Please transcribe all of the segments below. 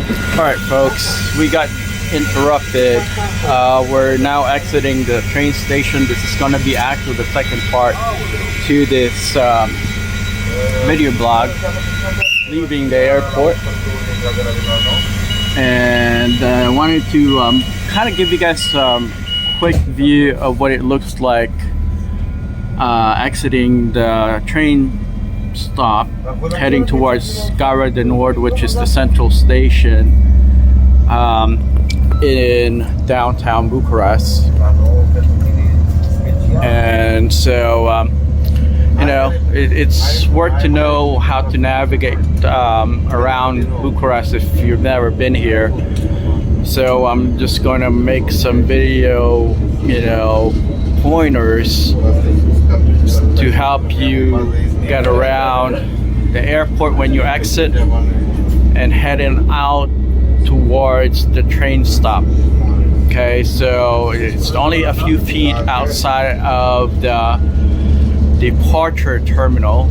Alright folks, we got interrupted. We're now exiting the train station. This is going to be actually the second part to this video blog, leaving the airport. And I wanted to kind of give you guys a quick view of what it looks like exiting the train stop, heading towards Gara del Nord, which is the central station in downtown Bucharest. And so you know, it's worth to know how to navigate around Bucharest if you've never been here. So I'm just going to make some video, you know, pointers to help you get around the airport when you exit and heading out towards the train stop. Okay, so it's only a few feet outside of the departure terminal,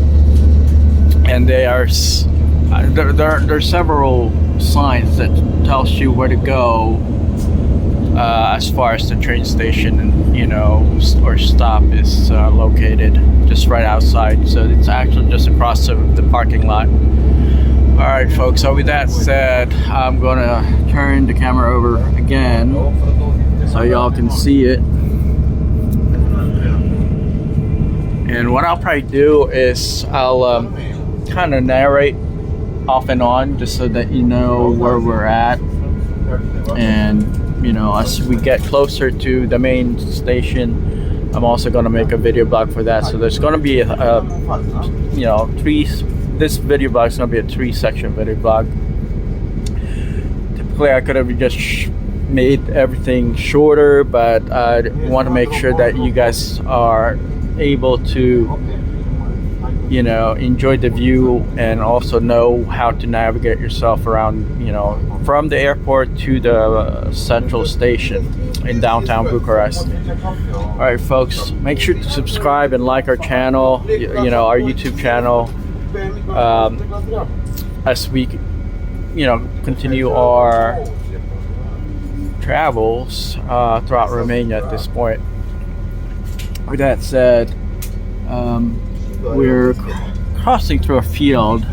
and there's several signs that tells you where to go as far as the train station, you know, or stop is located just right outside. So it's actually just across the parking lot. All right, folks, so with that said, I'm gonna turn the camera over again so y'all can see it. And what I'll probably do is I'll kind of narrate off and on just so that you know where we're at. And you know, as we get closer to the main station, I'm also going to make a video blog for that. So there's going to be you know, this video blog is going to be a 3-section video blog. Typically I could have just made everything shorter, but I want to make sure that you guys are able to, you know, enjoy the view and also know how to navigate yourself around, you know, from the airport to the central station in downtown Bucharest. All right, folks, make sure to subscribe and like our channel, you know, our YouTube channel, as we, you know, continue our travels throughout Romania at this point. With that said, we're crossing through a field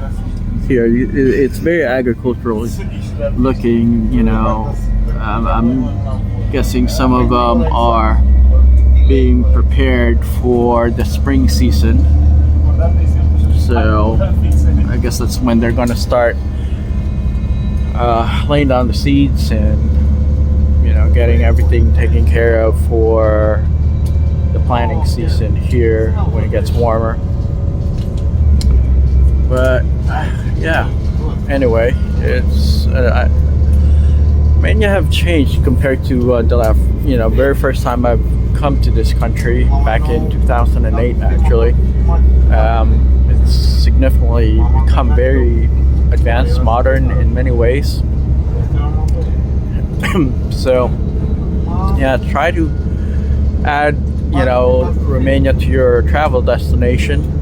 here. It's very agricultural looking, you know. I'm guessing some of them are being prepared for the spring season. So I guess that's when they're going to start laying down the seeds and, you know, getting everything taken care of for the planting season here when it gets warmer. But yeah, anyway, it's Romania have changed compared to the you know, very first time I've come to this country back in 2008. Actually, it's significantly become very advanced, modern in many ways. So yeah, try to add, you know, Romania to your travel destination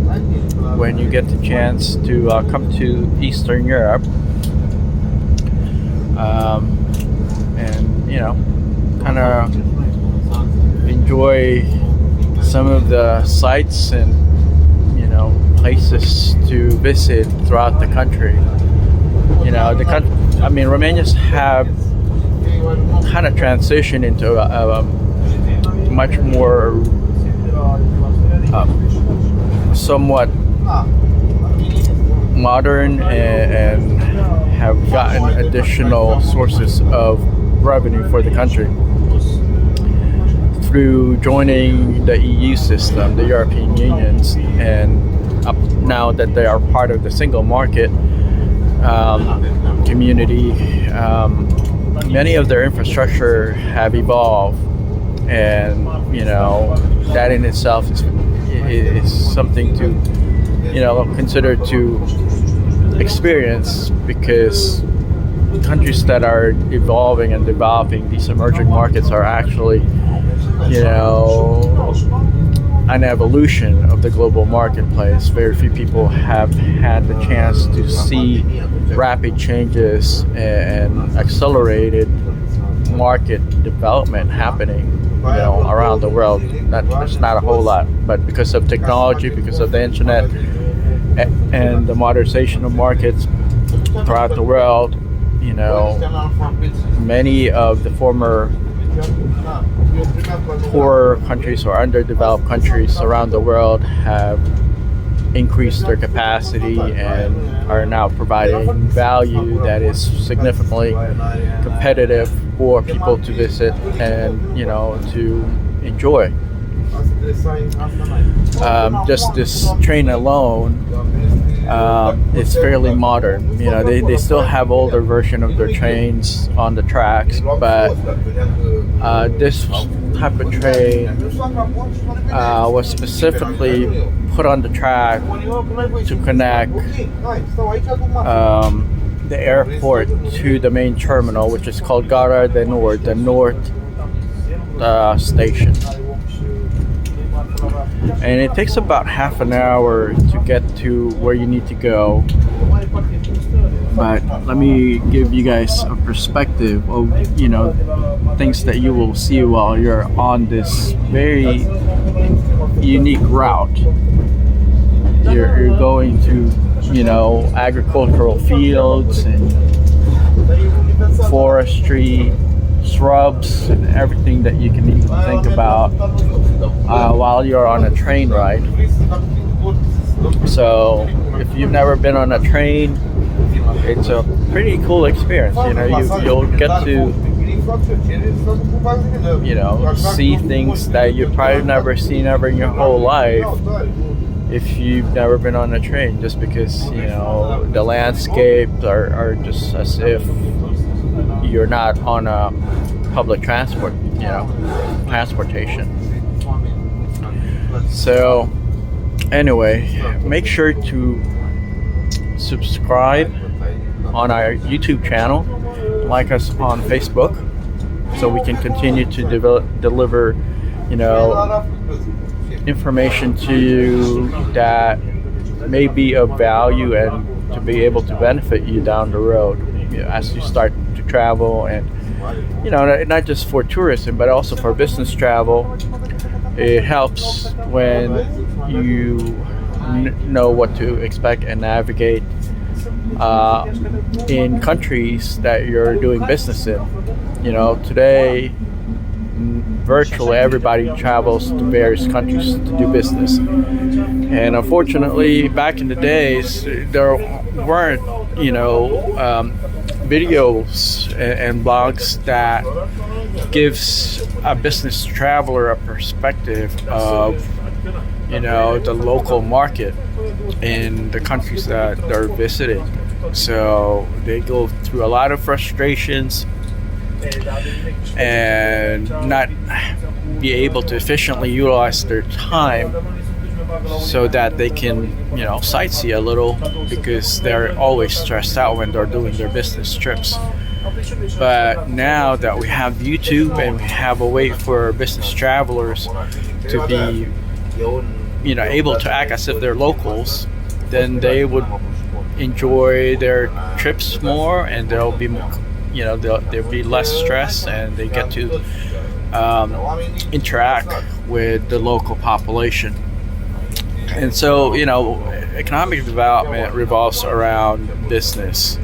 when you get the chance to come to Eastern Europe, and, you know, kind of enjoy some of the sights and, you know, places to visit throughout the country. You know, I mean, Romanians have kind of transitioned into a much more somewhat modern and have gotten additional sources of revenue for the country through joining the EU system, the European Union, and up now that they are part of the single market community, many of their infrastructure have evolved. And, you know, that in itself is something to, you know, consider to experience, because countries that are evolving and developing, these emerging markets, are actually, you know, an evolution of the global marketplace. Very few people have had the chance to see rapid changes and accelerated market development happening, around the world. There's not a whole lot, but because of technology, because of the internet, and the modernization of markets throughout the world, many of the former poor countries or underdeveloped countries around the world have increased their capacity and are now providing value that is significantly competitive for people to visit and to enjoy. Just this train alone, it's fairly modern. They still have older version of their trains on the tracks, but this type of train was specifically put on the track to connect the airport to the main terminal, which is called Gare du Nord, the North station. And it takes about half an hour to get to where you need to go. But let me give you guys a perspective of, things that you will see while you're on this very unique route. You're going to, agricultural fields and forestry, shrubs, and everything that you can even think about while you're on a train ride. So if you've never been on a train, it's a pretty cool experience. You'll get to see things that you've probably never seen ever in your whole life if you've never been on a train, just because the landscapes are just as if you're not on a public transportation. So anyway, make sure to subscribe on our YouTube channel, like us on Facebook, so we can continue to deliver information to you that may be of value and to be able to benefit you down the road as you start to travel, and not just for tourism but also for business travel. It helps when you know what to expect and navigate in countries that you're doing business in. Today virtually everybody travels to various countries to do business, and unfortunately back in the days there weren't videos and blogs that gives a business traveler a perspective of the local market in the countries that they're visiting. So they go through a lot of frustrations and not be able to efficiently utilize their time so that they can sightsee a little, because they're always stressed out when they're doing their business trips. But now that we have YouTube and we have a way for business travelers to be able to act as if they're locals, then they would enjoy their trips more, and there'll be there'll be less stress, and they get to interact with the local population. And so economic development revolves around business,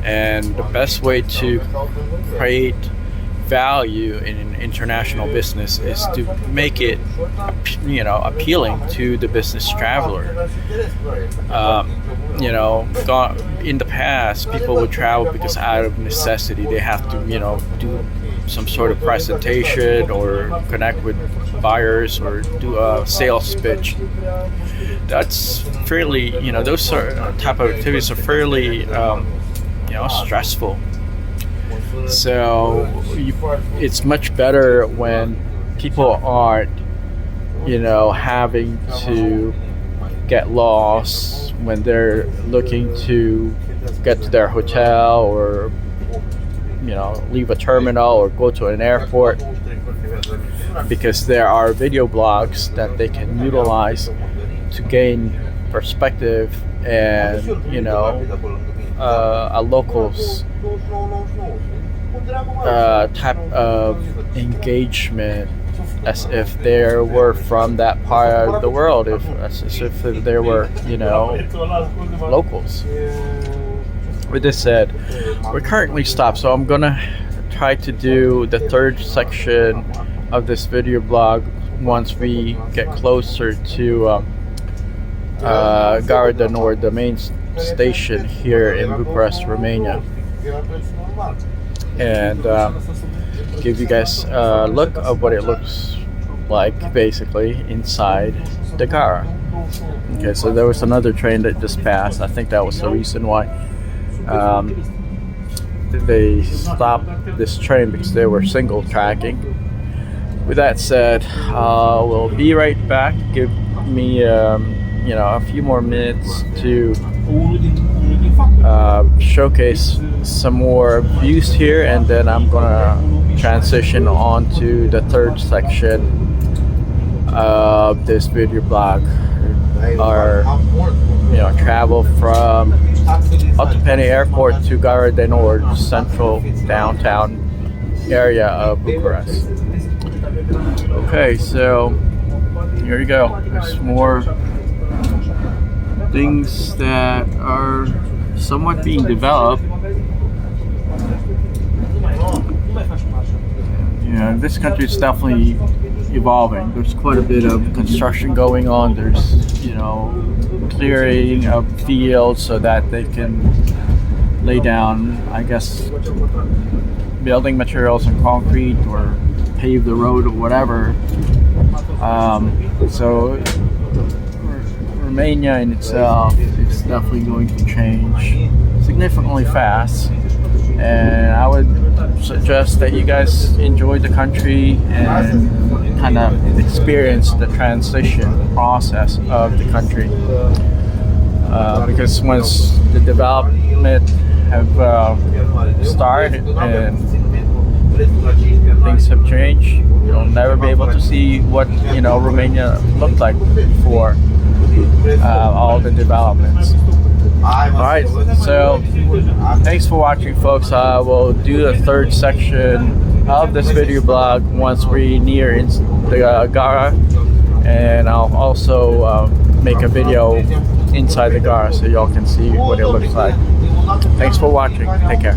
and the best way to create value in an international business is to make it appealing to the business traveler. In the past, people would travel because out of necessity they have to do some sort of presentation or connect with buyers or do a sales pitch. That's fairly those type of activities are fairly stressful. So it's much better when people aren't having to get lost when they're looking to get to their hotel or leave a terminal or go to an airport, because there are video blogs that they can utilize to gain perspective and a local's type of engagement, as if they were from that part of the world, as if they were locals. With this said, we're currently stopped, so I'm gonna try to do the third section of this video blog once we get closer to Gara de Nord, the main station here in Bucharest, Romania, and give you guys a look of what it looks like basically inside the Gara. Okay, so there was another train that just passed. I think that was the reason why they stopped this train, because they were single tracking. With that said, we'll be right back. Give me a few more minutes to showcase some more views here, and then I'm gonna transition on to the third section of this video blog, or travel from Otopeni Airport to Gara de Nord, central downtown area of Bucharest. Okay, so here you go. There's more things that are somewhat being developed. This country is definitely evolving. There's quite a bit of construction going on. There's clearing of fields so that they can lay down, I guess, building materials and concrete, or pave the road or whatever. So Romania in itself is definitely going to change significantly fast, and I would suggest that you guys enjoy the country and kind of experience the transition process of the country, because once the development have started and things have changed, you'll never be able to see what Romania looked like before all the developments. Alright, so thanks for watching, folks. We'll do the third section of this video blog once we near the Gara, and I'll also make a video inside the Gara so y'all can see what it looks like. Thanks for watching. Take care.